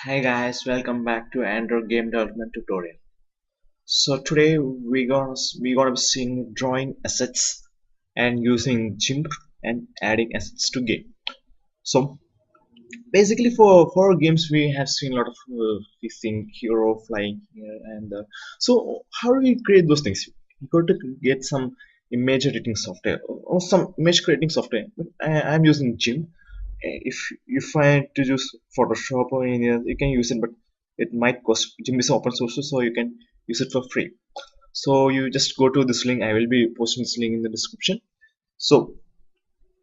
Hi guys, welcome back to Android game development tutorial. So today we gonna be seeing drawing assets and using GIMP and adding assets to game. So basically for games we have seen a lot of fixing hero flying here and so how do we create those things? You got to get some image editing software or some image creating software. I'm using GIMP. If I had to use Photoshop or any other, you can use it, but it might cost. GIMP is open source, so you can use it for free. So you just go to this link. I will be posting this link in the description. So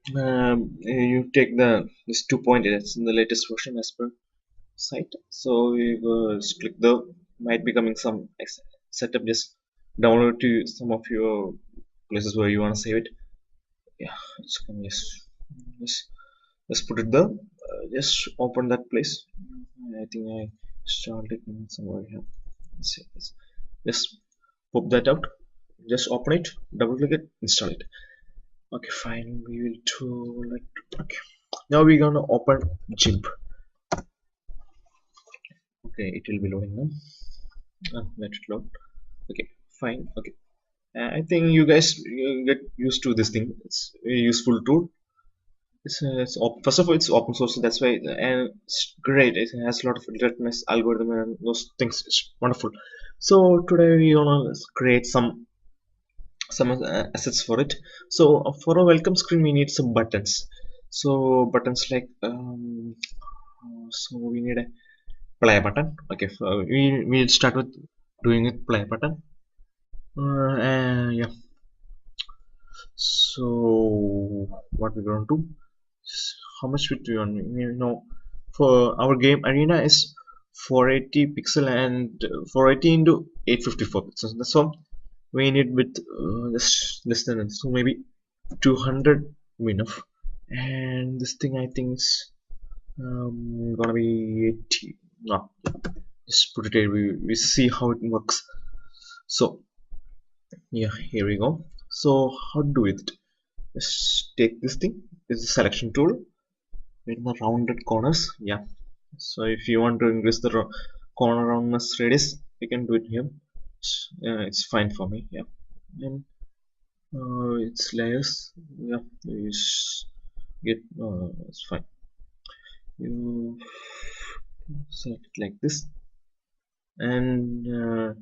you take the this 2.8. It's in the latest version as per site. So you just click the might be coming some setup. Just download to some of your places where you want to save it. Yeah, it's coming. Yes, yes. Just put it there. Just open that place. I think I installed it somewhere here. Let's see this. Just pop that out. Just open it. Double click it. Install it. Okay, fine. We will do like okay. Now we're gonna open GIMP. Okay, it will be loading now. Let it load. Okay, fine. Okay, I think you guys get used to this thing. It's a useful tool. First of all, it's open source, so that's why, and it's great. It has a lot of alertness algorithm and those things. It's wonderful. So today we gonna create some assets for it. So for a welcome screen, we need some buttons. So buttons like so we need a play button. Okay, so we'll start with doing it play button. And yeah. So what we're gonna do? How much width do you want? For our game arena is 480 pixel and 480 into 854 pixels. That's all we need with just less than that. So maybe 200 will be enough. And this thing I think is gonna be 80. No, just put it here. We see how it works. So yeah, here we go. So how to do it? Just take this thing. This is a selection tool in the rounded corners. Yeah, so if you want to increase the corner roundness radius, you can do it here. It's fine for me. Yeah, and it's layers. Yeah, you get it's fine. You select it like this and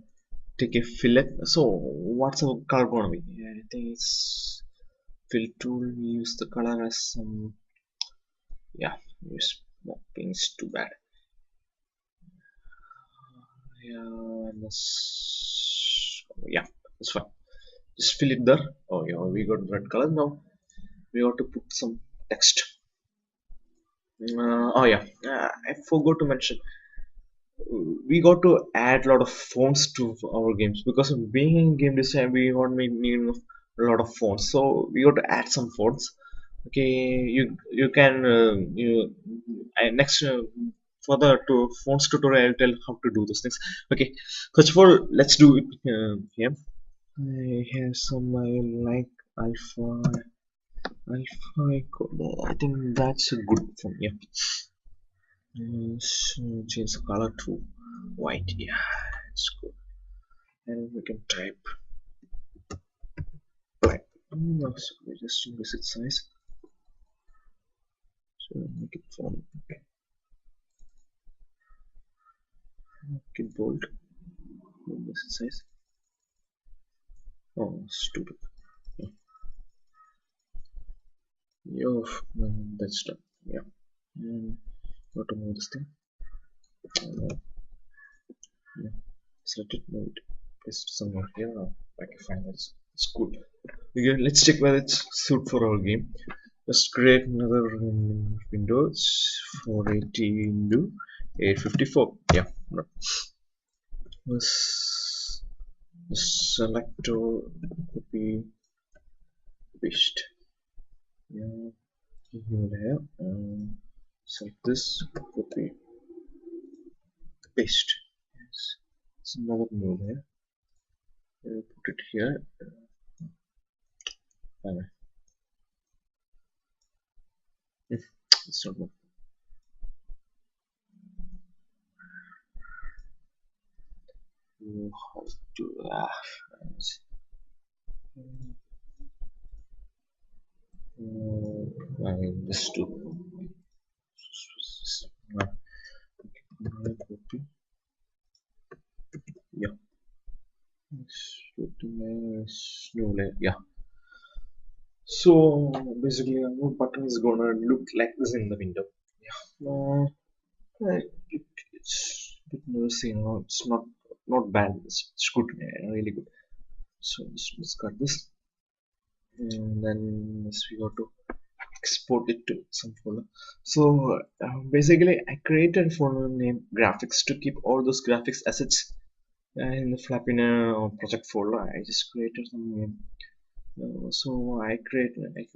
take a fillet. So what's our color gonna be? Yeah, I think it's fill tool. We use the color as some. Yeah, use more pinks. Too bad. Yeah, and yeah, that's fine. Just fill it there. Oh yeah, we got red color now. We have to put some text. Oh yeah, I forgot to mention. We got to add a lot of fonts to our games because of being in game design, we want me need a lot of fonts. So we got to add some fonts. Okay, you can next further to fonts tutorial. I'll tell how to do those things. Okay, first of all, let's do it here. I have some I like alpha code. I think that's a good one. Yeah. So change the color to white. Yeah, it's good. And we can type black. No, so we just increase its size. So make it font. Okay. Make it bold. Increase its size. Oh, stupid. Yeah. Yo, that's done. Yeah. And got to move this thing. Yeah. Select it, move it. Paste somewhere here. Okay, fine. That's good. Okay, let's check whether it's suit for our game. Let's create another window. It's 480 into 854. Yeah. No. Let's select to copy paste. Yeah. Here. Select this. Copy paste. Yes. It's another move here. Put it here. It's not. how to I just do copy. Yeah, yeah. So basically, our button is gonna look like this in the window. Uh, it's a bit noisy, it's not bad. It's good, really good. So let's cut this, and then we got to export it to some folder. So basically, I created a folder named graphics to keep all those graphics assets in the Flappy Man project folder. I just created some name. So I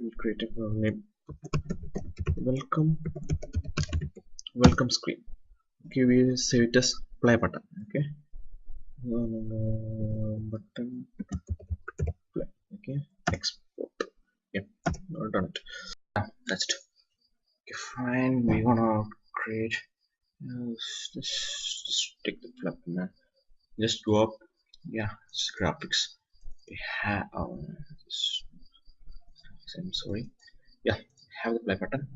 will create a folder name welcome screen. Okay, we will save it as play button. Okay, button play. Okay, export. Yep, all done it. That's it. Okay, fine. We gonna create. Just take the flap man. Just go up. Yeah, it's graphics. We have. I'm sorry. Yeah, have the play button.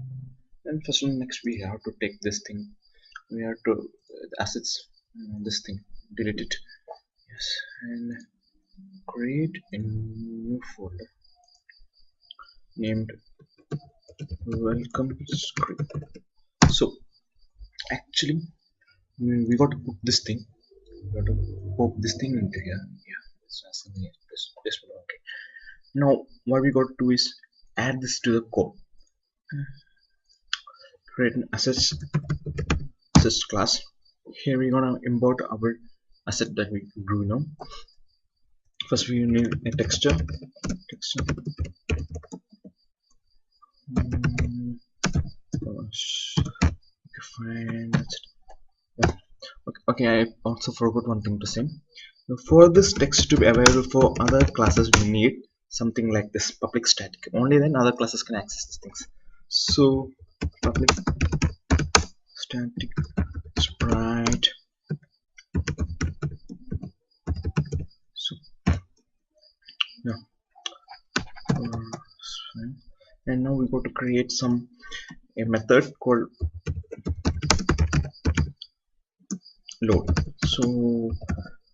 And first one, next we have to take this thing. We have to the assets. This thing. Delete it. Yes, and create a new folder named welcome screen. So actually, we got to put this thing. We got to pop this thing into here. Yeah, this one. Okay. Now what we got to do is add this to the code. Create an assets class. Here we're gonna import our asset that we drew now. First we need a texture. Okay, fine. That's it. Yeah. Okay, I also forgot one thing to say. For this text to be available for other classes, we need something like this public static. Only then other classes can access these things. So public static sprite. So yeah, and now we got to create a method called load. So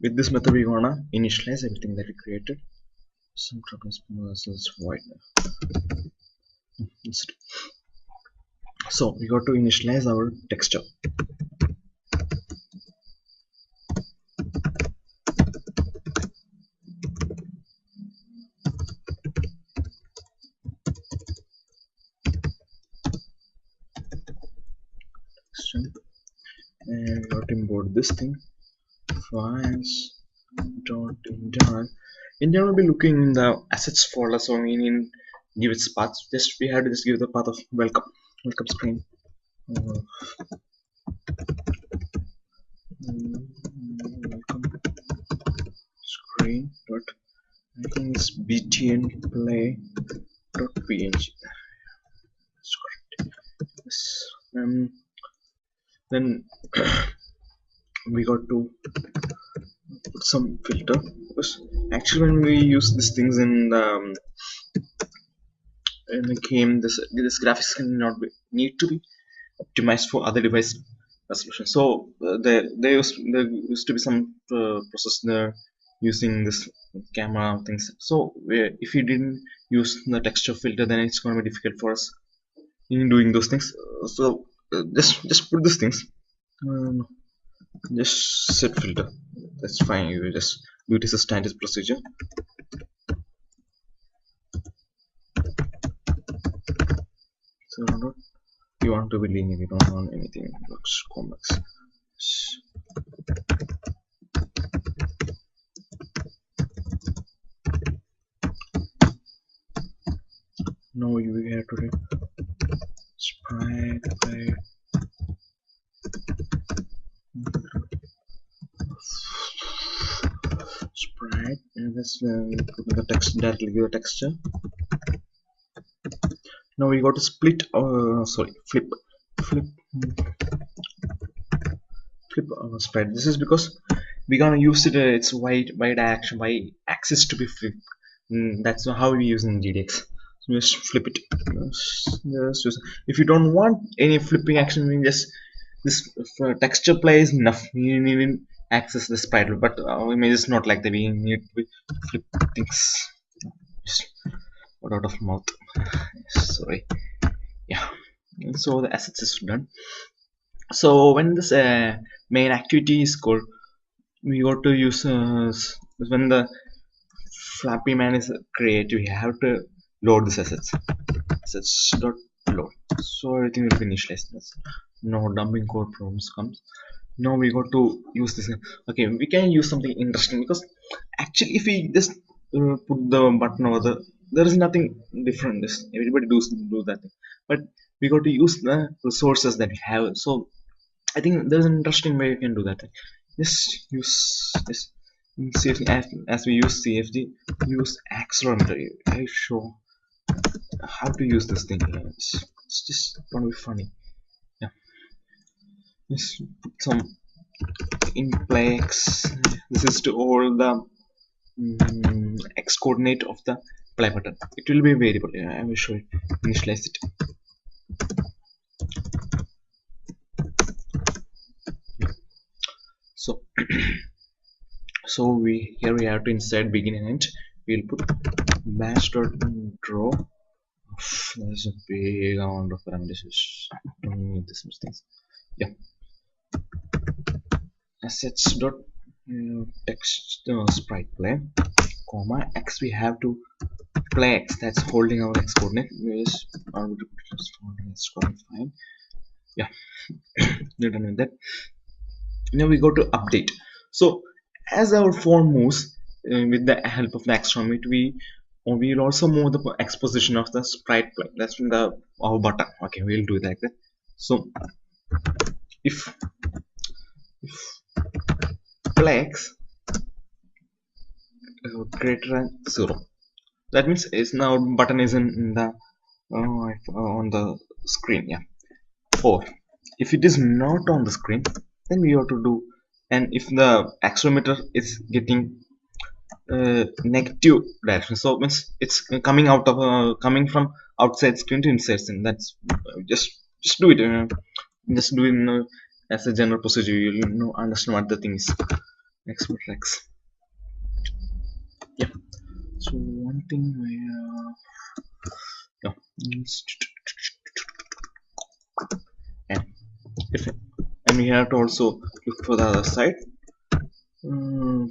with this method we're gonna initialize everything that we created. Some versus void. So we got to initialize our texture. And we got to import this thing. Files dot internal. Internal will be looking in the assets folder, so we need give its path. Just we have to just give the path of welcome screen. Welcome screen dot I think it's btn play dot png. That's correct. Yes. Then we got to put some filter, because actually when we use these things in the game, this graphics cannot need to be optimized for other device resolution. So there used to be some process there using this camera things. So if you didn't use the texture filter, then it's going to be difficult for us in doing those things. So just put these things. Just set filter. That's fine. You just do it as a standard procedure. So you want to be linear. We don't want anything looks convex. Now you have to do sprite and let's put the text directly, give a texture. Now we got to split flip our sprite. This is because we're gonna use it, its wide action by axis to be flipped. That's how we use in GDX. So just flip it. If you don't want any flipping action, we just this texture play is enough. We need access the spiral, but our image is not like that. We need to flip things. Just got out of mouth. Sorry. Yeah. So the assets is done. So when this main activity is called, we got to use when the Flappy Man is created, we have to load this assets dot load. So everything will be initialized. No dumping code problems comes. Now we got to use this. Okay, we can use something interesting, because actually if we just put the button over there is nothing different. This everybody do that thing. But we got to use the resources that we have. So I think there's an interesting way you can do that. Just use this in CFD. As we use CFD, use accelerometer. I show how to use this thing. It's just gonna be funny. Yeah, just put some in play X. This is to all the X coordinate of the play button. It will be a variable. Yeah, I will show you. Initialize it. So so we have to insert begin and end. We'll put bash.draw. There's a big amount of parameters. Don't need this much things. Yeah. Assets dot text sprite play, comma x. We have to play x. That's holding our x coordinate. Is fine. Yeah. We're done with that. Now we go to update. So as our phone moves with the help of the accelerometer, we will also move the X position of the sprite plane. That's from the our button. Okay, we'll do like that. So if play X greater than 0, that means it's now button is in the on the screen. Yeah. Or if it is not on the screen, then we have to do, and if the accelerometer is getting negative direction, so it means it's coming out of coming from outside screen to inside screen. That's just do it. Just do it as a general procedure. You'll know understand what the thing is. Export X. Yeah. So one thing yeah. And if and we have to also look for the other side.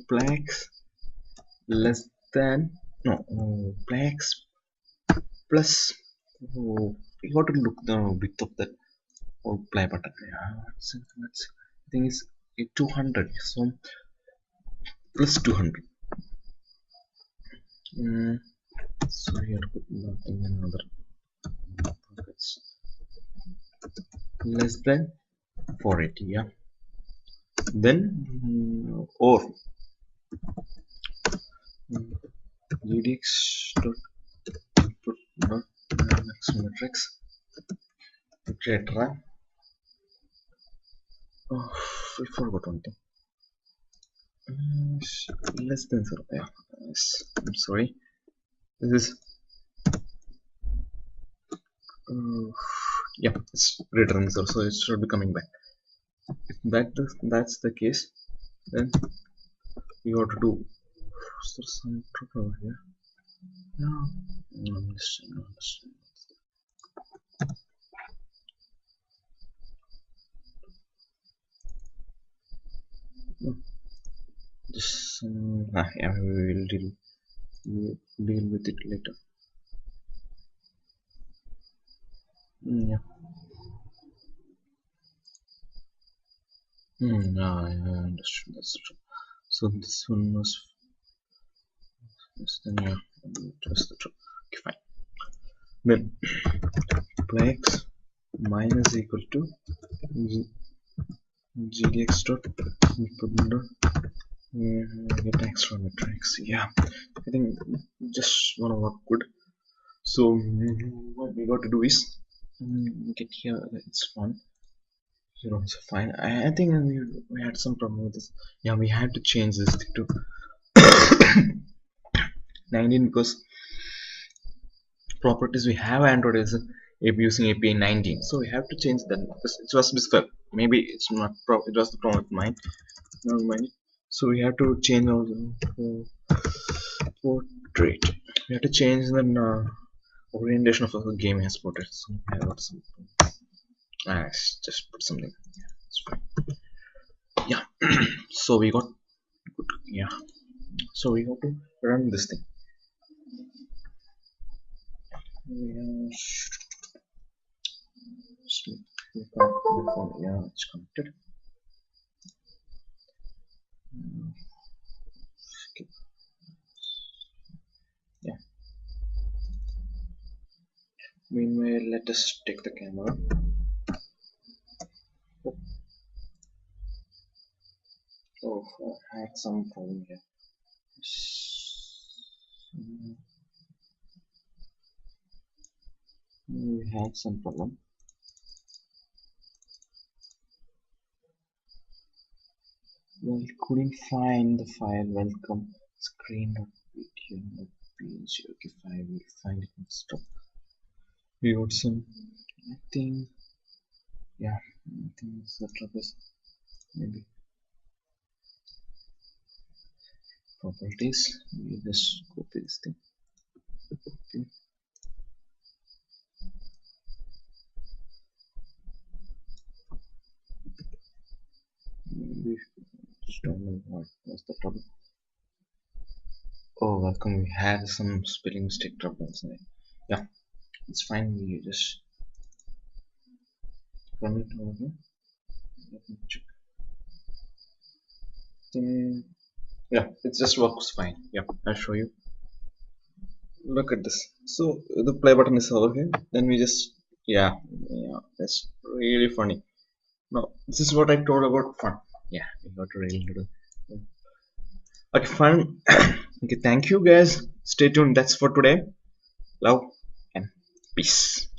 Blacks less than no blacks plus we got to look the width of that play button. Yeah, I think it's 200. So plus 200. So here put nothing another pockets less than 480. Yeah. Then or gdx dot input dot matrix etc. Oh, I forgot one thing. Less than 0. Yeah, yes. I'm sorry. This is yeah, it's greater than 0, so it should be coming back. If that's the case, then we have to do some trouble here. No, no, understand. No. Just yeah, we will deal with it later. Yeah. I understood. That's true. So this one was then yeah, just the true. Okay, fine. Then play x minus equal to gdx dot input dot get accelerometer x. Yeah, I think just wanna work good. So what we got to do is get here. It's fun. So fine. I think we had some problem with this. Yeah, we had to change this thing to 19 because properties we have Android is using API 19, so we have to change that because it was misfed. Maybe it's not it was the problem with mine, not mine. So we have to change our portrait. We have to change the orientation of the game as portrait. So I got some. Just put something. It's fine. Yeah. So we got good. Yeah. So we have to run this thing. Yeah. Yeah, it's connected. Okay. Yeah. Meanwhile, let us take the camera. Oh, oh, I had some problem here. We had some problem. Well, couldn't find the file. Welcome screen.png. Okay, file. We'll find it next stop. We got some. I think. Yeah. I think it's the trouble. Maybe properties. We just copy this thing. Okay. Maybe just don't know what was the trouble. Oh, welcome. We had some spelling mistake troubles. Yeah, it's fine. We just run it over here. Let me check. Yeah, it just works fine. Yeah, I'll show you. Look at this. So the play button is over here. Then we just yeah, that's really funny. Now this is what I told about fun. Yeah, we got to really do. Okay, fun. Okay, thank you guys. Stay tuned. That's for today. Love and peace.